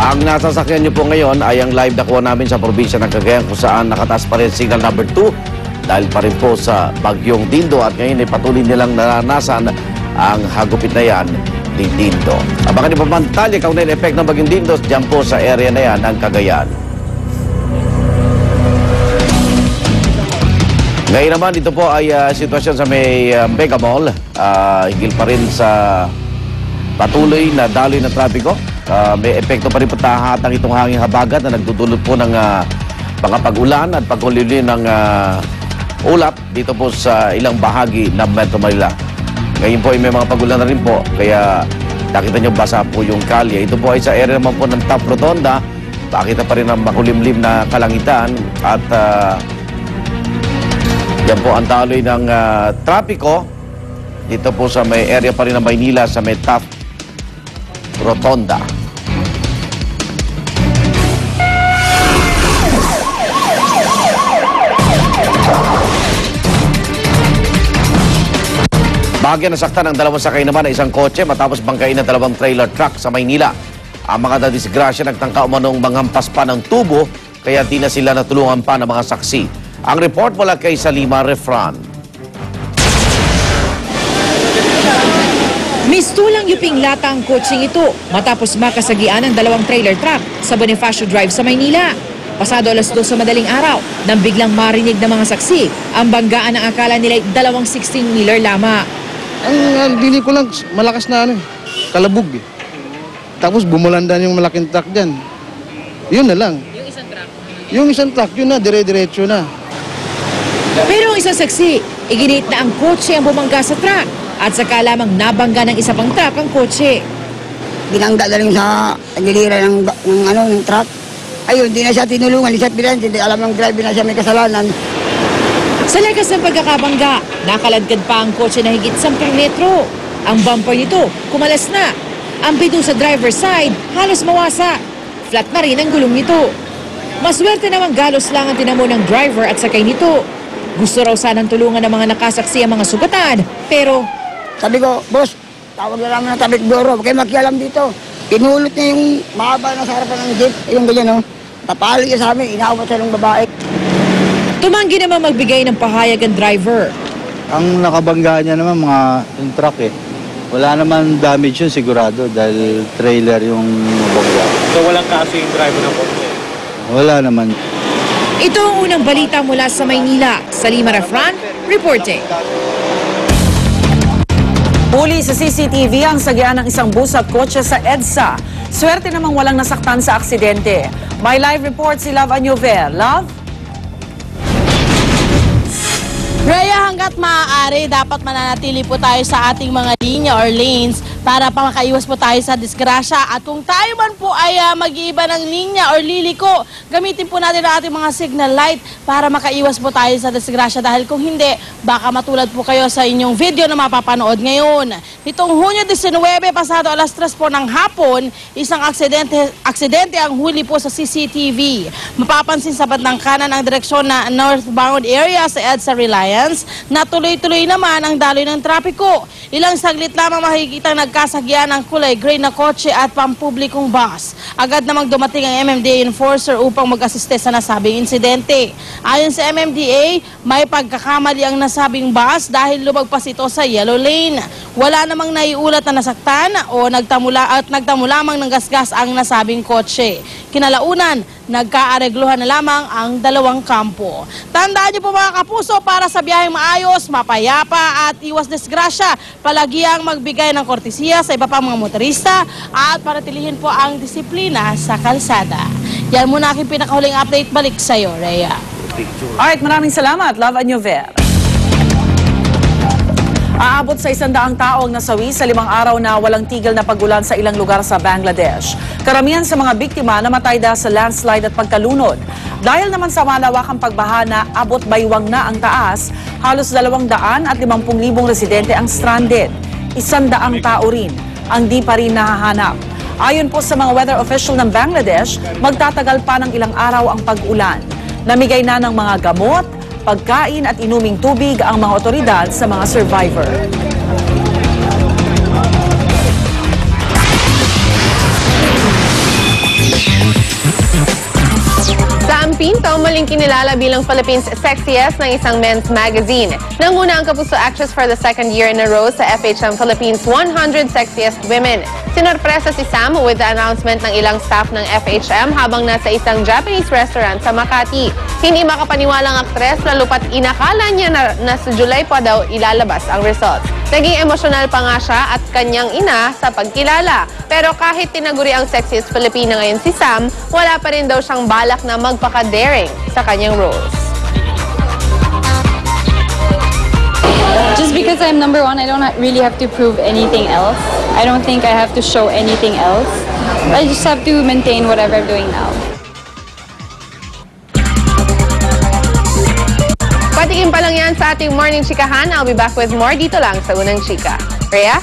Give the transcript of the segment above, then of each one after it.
Ang nasasakyan nyo po ngayon ay ang live na kuha namin sa probinsya ng Cagayan kung saan nakataas pa rin signal number 2 dahil pa rin po sa bagyong Dindo at ngayon ay patuloy nilang naranasan ang hagupit na yan ni Dindo. Abangan niyo pa man talye kaunay na effect ng bagyong Dindo dyan po sa area na yan ng Cagayan. Ngayon naman, ito po ay sitwasyon sa may Mega Mall. Higil pa rin sa patuloy na daloy ng trapiko. May epekto pa rin po tahatang itong hanging habagat na nagdudulot po ng mga pag-ulan at pagkulili ng ulap dito po sa ilang bahagi ng Metro Manila. Ngayon po ay may mga pag-ulan na rin po, kaya nakita nyo basa po yung kalye. Ito po ay sa area naman po ng Top Rotonda. Pakita pa rin ang makulimlim na kalangitan at yan po ang daloy ng trapiko dito po sa may area pa rin ng Maynila sa may Top Rotonda. Bahagyan nasaktan ng dalawang sakay naman na isang kotse matapos bangkain ng dalawang trailer truck sa Maynila. Ang mga nadisgrasya nagtangka umanong manghampas pa ng tubo kaya di na sila natulungan pa ng mga saksi. Ang report mula kay Salima Refran. Mistulang yuping lata ang kotseng ito matapos makasagian ng dalawang trailer truck sa Bonifacio Drive sa Maynila. Pasado alas 2 sa madaling araw nang biglang marinig ng mga saksi ang banggaan ng akala nila dalawang 16-wheeler lamang. Ang dili ko lang malakas na kalabog eh. Tapos bumulandan yung malaking truck dyan. Yun na lang. Yung isang truck? Yung isang truck, yun na, dire-diretso na. Pero ang isang saksi, iginit na ang kotse ang bumangga sa truck at saka lamang nabangga ng isa pang truck ang kotse. Binangga na rin sa gilira ng truck. Ayun, di na siya tinulungan, di siya pinansin, di alam ng driver na siya may kasalanan. Sa lakas ng pagkakabangga, nakaladkad pa ang kotse na higit 10 metro. Ang bumper nito, kumalas na. Ang pito sa driver's side, halos mawasak. Flat na rin ang gulong nito. Maswerte namang galos lang ang tinamo ng driver at sakay nito. Gusto raw sanang tulungan ng mga nakasaksi ang mga sugatan, pero... Sabi ko, boss, tawag na lang ng tabik doro, huwag kayo makialam dito. Pinulot niya yung mahaba na sa harapan ng jeep, yung ganyan, no? Papalo niya sa amin, inaawat siya ng babae. Tumanggi naman magbigay ng pahayag ang driver. Ang nakabangga niya naman mga yung truck eh. Wala naman damage yun sigurado dahil trailer yung nabangga. So walang kaso yung driver ng kotse? Wala naman. Ito ang unang balita mula sa Maynila. Salima Refran, reporting. Huli sa CCTV ang sagian ng isang bus at kotse sa EDSA. Swerte namang walang nasaktan sa aksidente. May live report si Love Anyover. Love? Rhea, hanggat maaari, dapat mananatili po tayo sa ating mga linya or lanes para pa makaiwas po tayo sa disgrasya. At kung tayo man po ay mag-iiba ng linya or liliko, gamitin po natin ang ating mga signal light para makaiwas po tayo sa disgrasya. Dahil kung hindi, baka matulad po kayo sa inyong video na mapapanood ngayon. Nitong Hunyo 19, pasado alas 3 po ng hapon, isang aksidente ang huli po sa CCTV. Mapapansin sa bandang kanan ang direksyon na northbound area sa EDSA Reliance na tuloy-tuloy naman ang daloy ng trapiko. Ilang saglit lamang makikita nagkasagyan ng kulay gray na kotse at pampublikong bus. Agad namang dumating ang MMDA enforcer upang mag-asiste sa nasabing insidente. Ayon sa MMDA, may pagkakamali ang nasabing bus dahil lumagpas ito sa yellow lane. Wala namang naiulat na nasaktan o nagtamo lamang ng gasgas ang nasabing kotse. Kinalaunan, nagkaaregluhan na lamang ang dalawang kampo. Tandaan niyo po mga kapuso, para sa biyaheng maayos, mapayapa at iwas disgrasya, palagiang magbigay ng kortesiya sa iba pang mga motorista at panatilihin po ang disiplina sa kalsada. Yan muna aking pinakahuling update. Balik sa iyo, Rhea. Alright, maraming salamat, Love Anyover. Aabot sa 100 taong nasawi sa 5 araw na walang tigil na pagulan sa ilang lugar sa Bangladesh. Karamihan sa mga biktima namatay dahil sa landslide at pagkalunod. Dahil naman sa malawakang pagbaha na abot baywang na ang taas, halos 250,000 residente ang stranded. 100 tao rin ang di pa rin nahahanap. Ayon po sa mga weather official ng Bangladesh, magtatagal pa ng ilang araw ang pag-ulan. Namigay na ng mga gamot, pagkain at inuming tubig ang mga otoridad sa mga survivor. Jacinto muling kinilala bilang Philippines Sexiest ng isang men's magazine. Nanguna ang Kapuso actress for the second year in a row sa FHM Philippines 100 Sexiest Women. Sinorpresa si Sam with the announcement ng ilang staff ng FHM habang nasa isang Japanese restaurant sa Makati. Hindi makapaniwalang aktres lalo pat inakala niya na sa July pa daw ilalabas ang results. Naging emosyonal pa nga siya at kanyang ina sa pagkilala. Pero kahit tinaguri ang sexiest Filipina ngayon si Sam, wala pa rin daw siyang balak na magpaka-daring sa kanyang roles. Just because I'm number one, I don't really have to prove anything else. I don't think I have to show anything else. I just have to maintain whatever I'm doing now. Patikim pa lang yan sa ating Morning Chikahan. I'll be back with more dito lang sa Unang Chika. Rhea?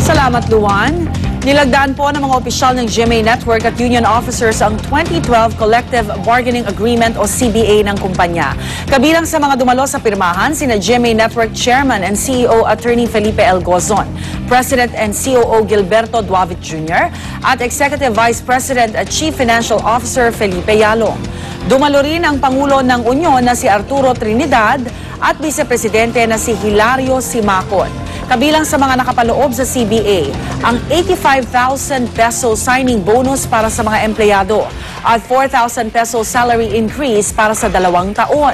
Salamat, Luan. Nilagdaan po ng mga opisyal ng GMA Network at union officers ang 2012 Collective Bargaining Agreement o CBA ng kumpanya. Kabilang sa mga dumalo sa pirmahan, sina GMA Network Chairman and CEO Attorney Felipe L. Gozon, President and COO Gilberto Duavit Jr., at Executive Vice President at Chief Financial Officer Felipe Yalong. Dumalo rin ang Pangulo ng Union na si Arturo Trinidad at Vice Presidente na si Hilario Simacon. Kabilang sa mga nakapaloob sa CBA, ang 85,000 peso signing bonus para sa mga empleyado at 4,000 peso salary increase para sa 2 taon.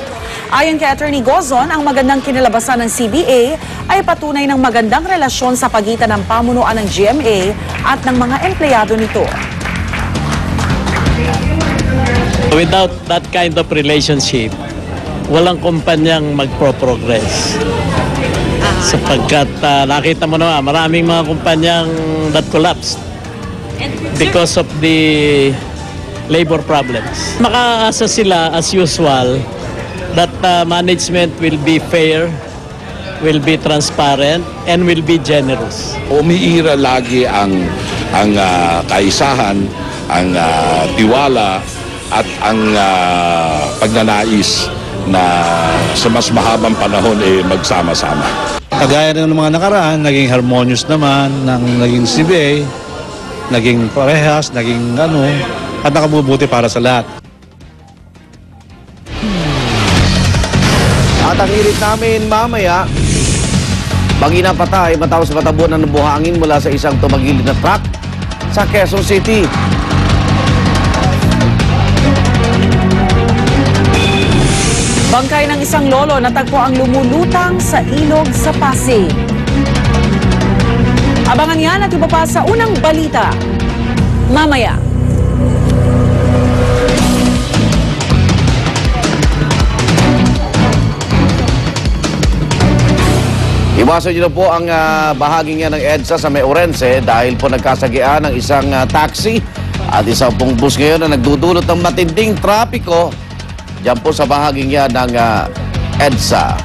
Ayon kay Attorney Gozon, ang magandang kinalabasan ng CBA ay patunay ng magandang relasyon sa pagitan ng pamunuan ng GMA at ng mga empleyado nito. Without that kind of relationship, walang kumpanyang magpro-progress. Sapagkat nakita mo naman, maraming mga kumpanyang that collapsed because of the labor problems. Makaasa sila as usual that management will be fair, will be transparent, and will be generous. Umiira lagi ang kaisahan, ang tiwala at ang pagnanais na sa mas mahabang panahon magsama-sama. Kagaya ng mga nakaraan, naging harmonious naman, naging CBA, naging parehas, naging at nakabubuti para sa lahat. At ang hirit namin mamaya, bangina patay matapos matabunan ng buhangin mula sa isang tumagilid na truck sa Quezon City. Bangkay ng isang lolo natagpo ang lumulutang sa ilog sa Pasig. Abangan yan at iba pa sa unang balita mamaya. Iwasan niyo na po ang bahaging yan ng EDSA sa May Orense dahil po nagkasagian ng isang taxi at isang pong bus ngayon na nagdudulot ng matinding trapiko diyan po sa bahaging yan ng EDSA.